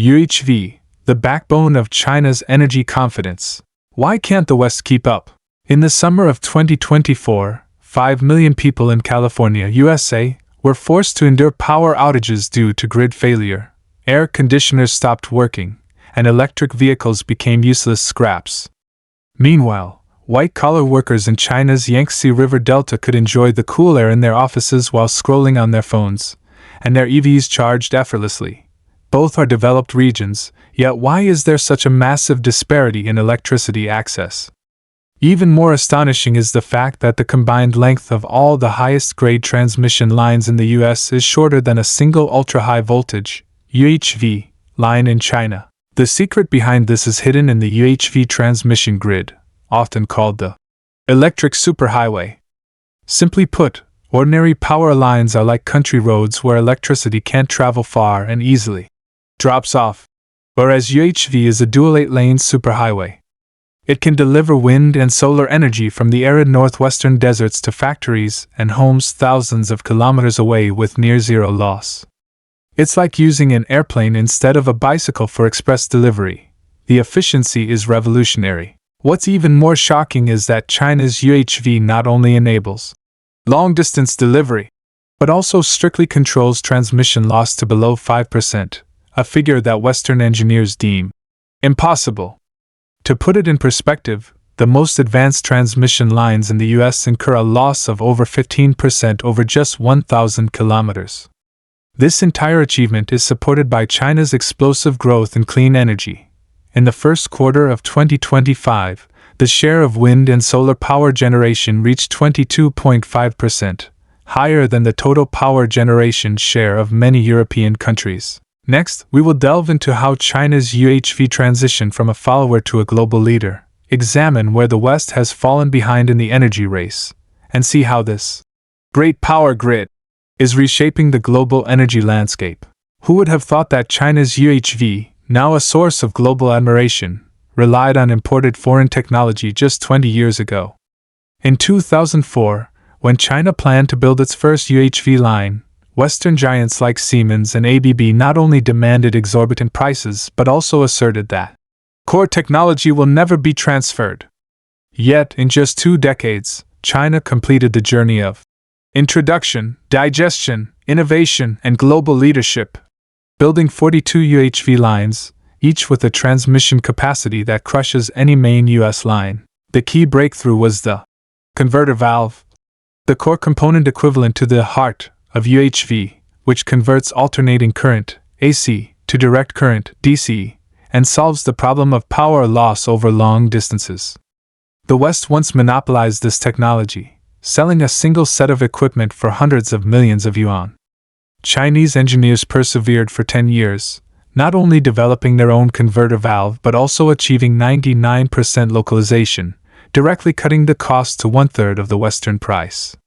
UHV, the backbone of China's energy confidence. Why can't the West keep up? In the summer of 2024, 5 million people in California, USA, were forced to endure power outages due to grid failure. Air conditioners stopped working, and electric vehicles became useless scraps. Meanwhile, white-collar workers in China's Yangtze River Delta could enjoy the cool air in their offices while scrolling on their phones, and their EVs charged effortlessly. Both are developed regions, yet why is there such a massive disparity in electricity access? Even more astonishing is the fact that the combined length of all the highest-grade transmission lines in the US is shorter than a single ultra-high voltage UHV line in China. The secret behind this is hidden in the UHV transmission grid, often called the electric superhighway. Simply put, ordinary power lines are like country roads where electricity can't travel far and easily drops off, whereas UHV is a dual 8-lane superhighway. It can deliver wind and solar energy from the arid northwestern deserts to factories and homes thousands of kilometers away with near-zero loss. It's like using an airplane instead of a bicycle for express delivery. The efficiency is revolutionary. What's even more shocking is that China's UHV not only enables long-distance delivery, but also strictly controls transmission loss to below 5%, a figure that Western engineers deem impossible. To put it in perspective, the most advanced transmission lines in the US incur a loss of over 15% over just 1,000 kilometers. This entire achievement is supported by China's explosive growth in clean energy. In the first quarter of 2025, the share of wind and solar power generation reached 22.5%, higher than the total power generation share of many European countries. Next, we will delve into how China's UHV transitioned from a follower to a global leader, examine where the West has fallen behind in the energy race, and see how this great power grid is reshaping the global energy landscape. Who would have thought that China's UHV, now a source of global admiration, relied on imported foreign technology just 20 years ago? In 2004, when China planned to build its first UHV line, Western giants like Siemens and ABB not only demanded exorbitant prices but also asserted that core technology will never be transferred. Yet, in just 2 decades, China completed the journey of introduction, digestion, innovation, and global leadership, building 42 UHV lines, each with a transmission capacity that crushes any main US line. The key breakthrough was the converter valve, the core component equivalent to the heart of UHV, which converts alternating current, AC, to direct current, DC, and solves the problem of power loss over long distances. The West once monopolized this technology, selling a single set of equipment for hundreds of millions of yuan. Chinese engineers persevered for 10 years, not only developing their own converter valve but also achieving 99% localization, directly cutting the cost to 1/3 of the Western price.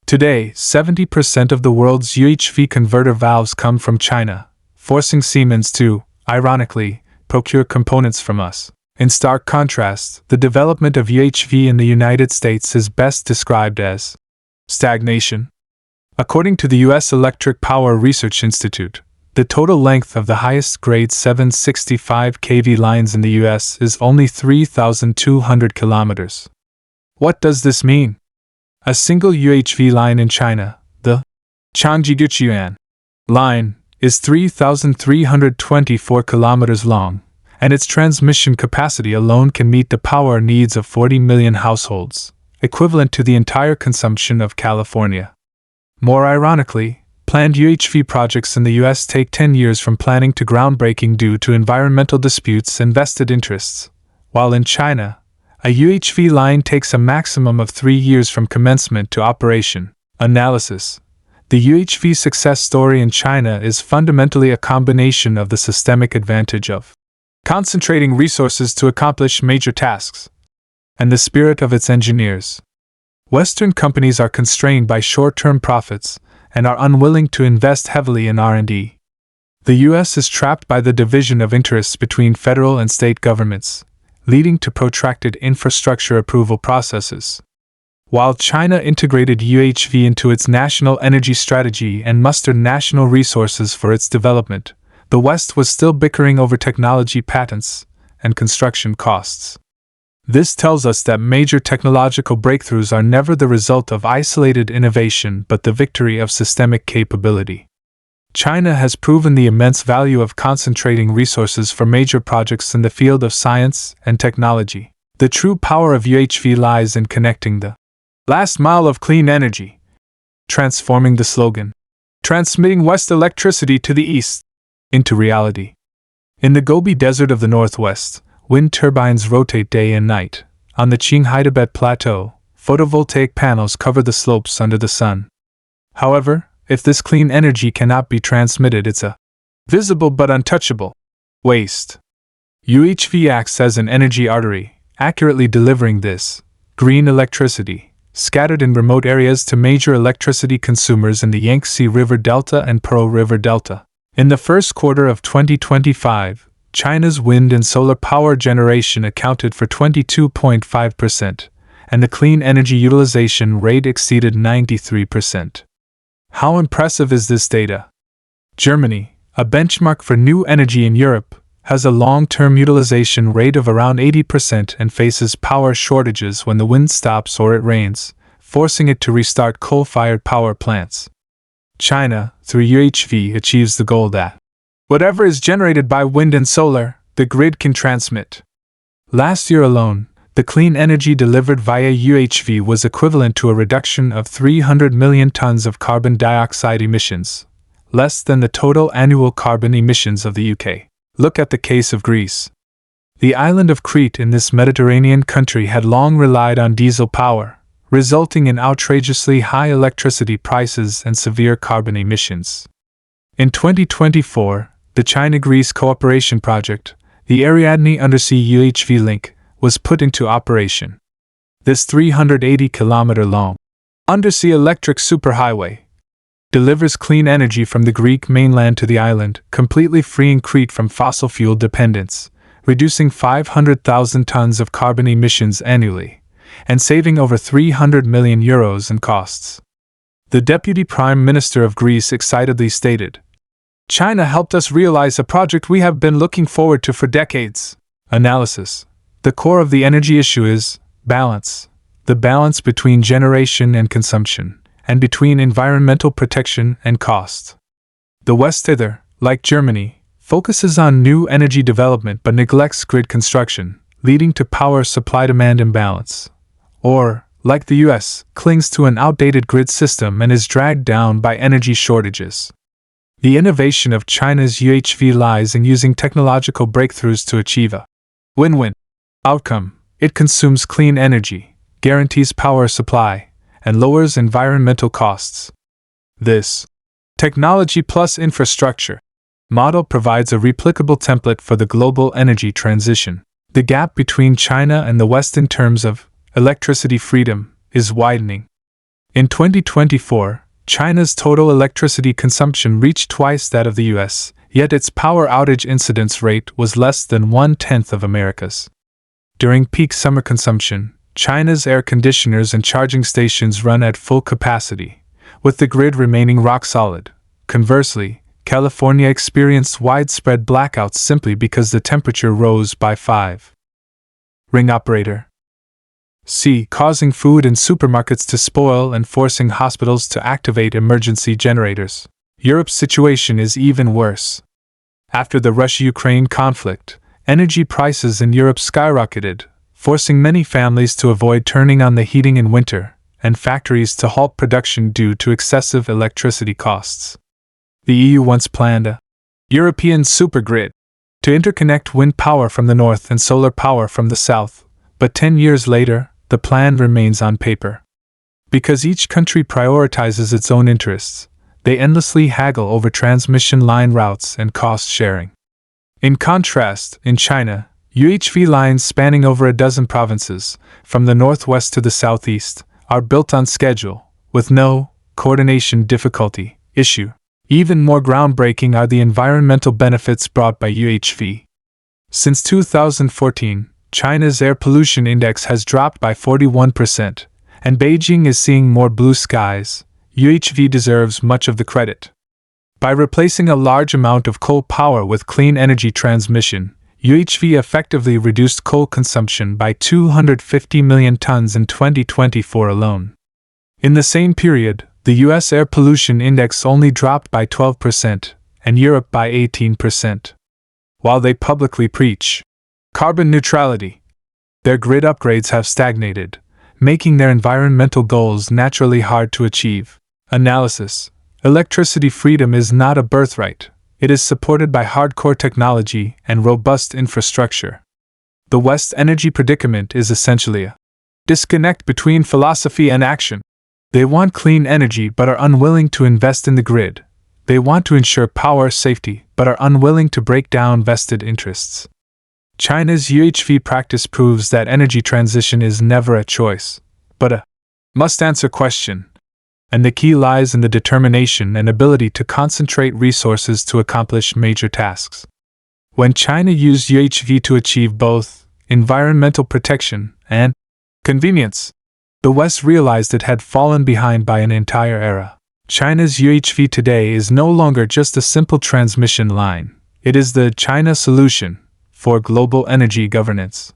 Today, 70% of the world's UHV converter valves come from China, forcing Siemens to, ironically, procure components from us. In stark contrast, the development of UHV in the United States is best described as stagnation. According to the U.S. Electric Power Research Institute, the total length of the highest grade 765 kV lines in the U.S. is only 3,200 kilometers. What does this mean? A single UHV line in China, the Changjigyuan line, is 3,324 kilometers long, and its transmission capacity alone can meet the power needs of 40 million households, equivalent to the entire consumption of California. More ironically, planned UHV projects in the US take 10 years from planning to groundbreaking due to environmental disputes and vested interests, while in China, a UHV line takes a maximum of 3 years from commencement to operation. Analysis. The UHV success story in China is fundamentally a combination of the systemic advantage of concentrating resources to accomplish major tasks, and the spirit of its engineers. Western companies are constrained by short-term profits and are unwilling to invest heavily in R&D. The US is trapped by the division of interests between federal and state governments, leading to protracted infrastructure approval processes. While China integrated UHV into its national energy strategy and mustered national resources for its development, the West was still bickering over technology patents and construction costs. This tells us that major technological breakthroughs are never the result of isolated innovation but the victory of systemic capability. China has proven the immense value of concentrating resources for major projects in the field of science and technology. The true power of UHV lies in connecting the last mile of clean energy, transforming the slogan, transmitting West electricity to the East, into reality. In the Gobi Desert of the Northwest, wind turbines rotate day and night. On the Qinghai Tibet Plateau, photovoltaic panels cover the slopes under the sun. However, if this clean energy cannot be transmitted, it's a visible but untouchable waste. UHV acts as an energy artery, accurately delivering this green electricity, scattered in remote areas to major electricity consumers in the Yangtze River Delta and Pearl River Delta. In the first quarter of 2025, China's wind and solar power generation accounted for 22.5%, and the clean energy utilization rate exceeded 93%. How impressive is this data? Germany, a benchmark for new energy in Europe, has a long-term utilization rate of around 80% and faces power shortages when the wind stops or it rains, forcing it to restart coal-fired power plants. China, through UHV, achieves the goal that whatever is generated by wind and solar, the grid can transmit. Last year alone, the clean energy delivered via UHV was equivalent to a reduction of 300 million tons of carbon dioxide emissions, less than the total annual carbon emissions of the UK. Look at the case of Greece. The island of Crete in this Mediterranean country had long relied on diesel power, resulting in outrageously high electricity prices and severe carbon emissions. In 2024, the China-Greece Cooperation Project, the Ariadne Undersea UHV Link, was put into operation. This 380-kilometer-long undersea electric superhighway delivers clean energy from the Greek mainland to the island, completely freeing Crete from fossil fuel dependence, reducing 500,000 tons of carbon emissions annually, and saving over €300 million in costs. The Deputy Prime Minister of Greece excitedly stated, "China helped us realize a project we have been looking forward to for decades." Analysis. The core of the energy issue is balance, the balance between generation and consumption, and between environmental protection and cost. The West hither, like Germany, focuses on new energy development but neglects grid construction, leading to power supply-demand imbalance. Or, like the US, clings to an outdated grid system and is dragged down by energy shortages. The innovation of China's UHV lies in using technological breakthroughs to achieve a win-win outcome. It consumes clean energy, guarantees power supply, and lowers environmental costs. This technology plus infrastructure model provides a replicable template for the global energy transition. The gap between China and the West in terms of electricity freedom is widening. In 2024, China's total electricity consumption reached twice that of the US, yet its power outage incidence rate was less than 1/10 of America's. During peak summer consumption, China's air conditioners and charging stations run at full capacity, with the grid remaining rock solid. Conversely, California experienced widespread blackouts simply because the temperature rose by 5. Ring operator. C. Causing food in supermarkets to spoil and forcing hospitals to activate emergency generators. Europe's situation is even worse. After the Russia-Ukraine conflict, energy prices in Europe skyrocketed, forcing many families to avoid turning on the heating in winter, and factories to halt production due to excessive electricity costs. The EU once planned a European supergrid to interconnect wind power from the north and solar power from the south, but 10 years later, the plan remains on paper. Because each country prioritizes its own interests, they endlessly haggle over transmission line routes and cost sharing. In contrast, in China, UHV lines spanning over a dozen provinces, from the northwest to the southeast, are built on schedule, with no coordination difficulty issue. Even more groundbreaking are the environmental benefits brought by UHV. Since 2014, China's air pollution index has dropped by 41%, and Beijing is seeing more blue skies. UHV deserves much of the credit. By replacing a large amount of coal power with clean energy transmission, UHV effectively reduced coal consumption by 250 million tons in 2024 alone. In the same period, the US air pollution index only dropped by 12% and Europe by 18%. While they publicly preach carbon neutrality, their grid upgrades have stagnated, making their environmental goals naturally hard to achieve. Analysis: electricity freedom is not a birthright. It is supported by hardcore technology and robust infrastructure. The West's energy predicament is essentially a disconnect between philosophy and action. They want clean energy but are unwilling to invest in the grid. They want to ensure power safety but are unwilling to break down vested interests. China's UHV practice proves that energy transition is never a choice, but a must-answer question. And the key lies in the determination and ability to concentrate resources to accomplish major tasks. When China used UHV to achieve both environmental protection and convenience, the West realized it had fallen behind by an entire era. China's UHV today is no longer just a simple transmission line. It is the China solution for global energy governance.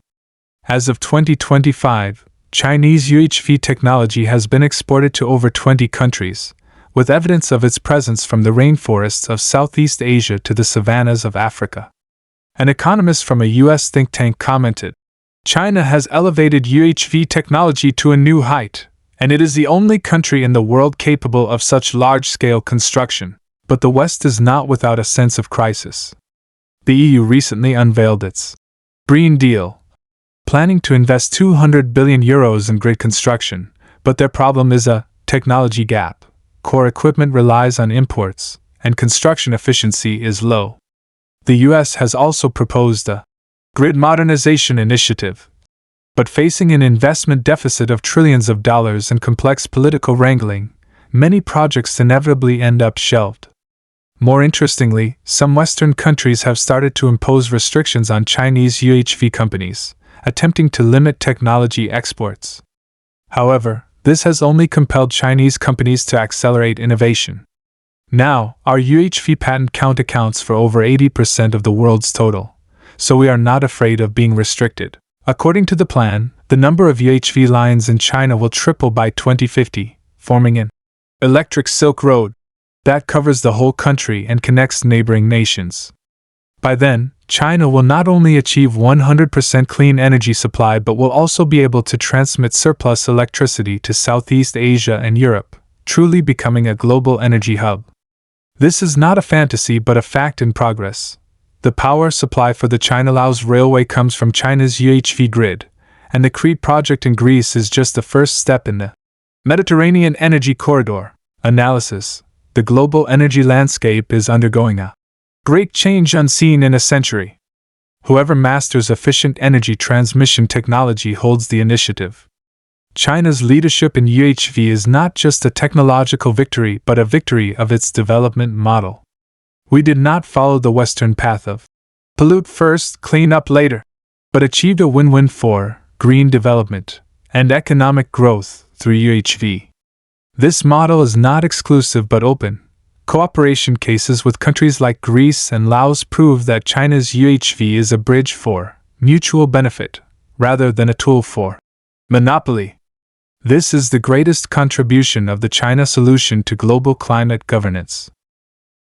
As of 2025, Chinese UHV technology has been exported to over 20 countries, with evidence of its presence from the rainforests of Southeast Asia to the savannas of Africa. An economist from a US think tank commented, "China has elevated UHV technology to a new height, and it is the only country in the world capable of such large-scale construction." But the West is not without a sense of crisis. The EU recently unveiled its Green Deal, planning to invest €200 billion in grid construction, but their problem is a technology gap. Core equipment relies on imports, and construction efficiency is low. The US has also proposed a grid modernization initiative, but facing an investment deficit of trillions of dollars and complex political wrangling, many projects inevitably end up shelved. More interestingly, some Western countries have started to impose restrictions on Chinese UHV companies, attempting to limit technology exports. However, this has only compelled Chinese companies to accelerate innovation. Now, our UHV patent count accounts for over 80% of the world's total, so we are not afraid of being restricted. According to the plan, the number of UHV lines in China will triple by 2050, forming an electric Silk Road that covers the whole country and connects neighboring nations. By then, China will not only achieve 100% clean energy supply but will also be able to transmit surplus electricity to Southeast Asia and Europe, truly becoming a global energy hub. This is not a fantasy but a fact in progress. The power supply for the China-Laos Railway comes from China's UHV grid, and the Crete project in Greece is just the first step in the Mediterranean Energy Corridor. Analysis: the global energy landscape is undergoing a great change unseen in a century. Whoever masters efficient energy transmission technology holds the initiative. China's leadership in UHV is not just a technological victory but a victory of its development model. We did not follow the Western path of pollute first, clean up later, but achieved a win-win for green development and economic growth through UHV. This model is not exclusive but open. Cooperation cases with countries like Greece and Laos prove that China's UHV is a bridge for mutual benefit, rather than a tool for monopoly. This is the greatest contribution of the China solution to global climate governance.